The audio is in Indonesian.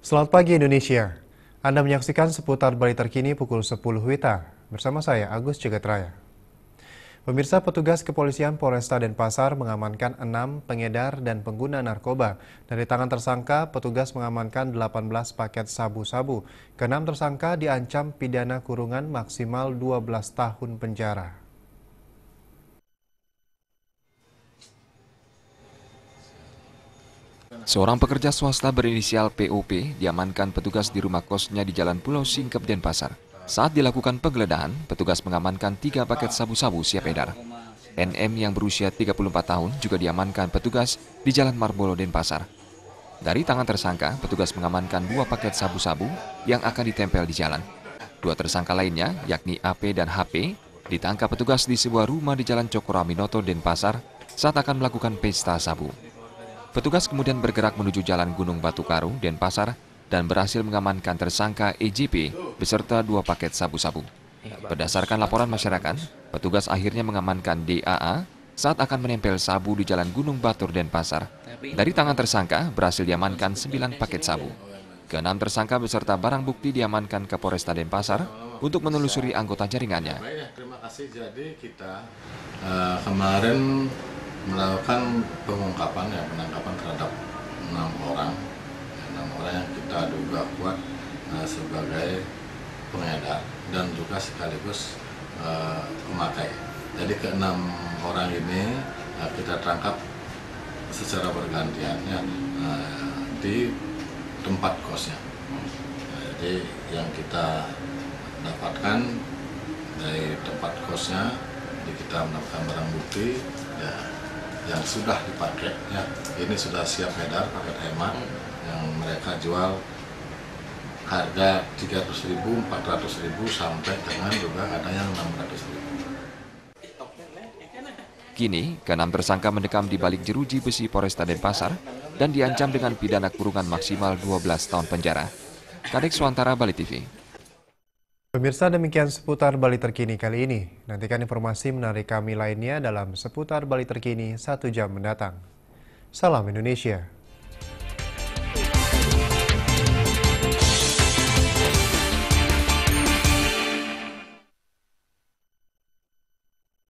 Selamat pagi Indonesia. Anda menyaksikan seputar Bali terkini pukul 10 WITA. Bersama saya Agus Cegatraya. Pemirsa, petugas kepolisian Polresta Denpasar mengamankan 6 pengedar dan pengguna narkoba. Dari tangan tersangka, petugas mengamankan 18 paket sabu-sabu. Ke-6 tersangka diancam pidana kurungan maksimal 12 tahun penjara. Seorang pekerja swasta berinisial POP diamankan petugas di rumah kosnya di Jalan Pulau Singkep, Denpasar. Saat dilakukan penggeledahan, petugas mengamankan 3 paket sabu-sabu siap edar. NM yang berusia 34 tahun juga diamankan petugas di Jalan Marbolo, Denpasar. Dari tangan tersangka, petugas mengamankan 2 paket sabu-sabu yang akan ditempel di jalan. 2 tersangka lainnya, yakni AP dan HP, ditangkap petugas di sebuah rumah di Jalan Cokroaminoto, Denpasar saat akan melakukan pesta sabu. Petugas kemudian bergerak menuju Jalan Gunung Batu Karu, Denpasar, dan berhasil mengamankan tersangka EJP beserta 2 paket sabu-sabu. Berdasarkan laporan masyarakat, petugas akhirnya mengamankan DAA saat akan menempel sabu di Jalan Gunung Batur, Denpasar. Dari tangan tersangka berhasil diamankan 9 paket sabu. Ke-6 tersangka beserta barang bukti diamankan ke Polresta Denpasar untuk menelusuri anggota jaringannya. Terima kasih. Jadi kita kemarin melakukan penangkapan terhadap 6 orang yang kita duga kuat sebagai pengedar dan juga sekaligus pemakai. Jadi ke-6 orang ini kita tangkap secara bergantian di tempat kosnya. Jadi yang kita dapatkan dari tempat kosnya, kita mendapatkan barang bukti yang sudah dipakai, ini sudah siap edar paket hemat yang mereka jual harga 300.000, 400.000 sampai dengan juga ada yang 600.000. Kini, ke-6 tersangka mendekam di balik jeruji besi Polresta Denpasar dan diancam dengan pidana kurungan maksimal 12 tahun penjara. Kadek Suantara, Bali TV. Pemirsa, demikian seputar Bali terkini kali ini. Nantikan informasi menarik kami lainnya dalam seputar Bali terkini 1 jam mendatang. Salam Indonesia.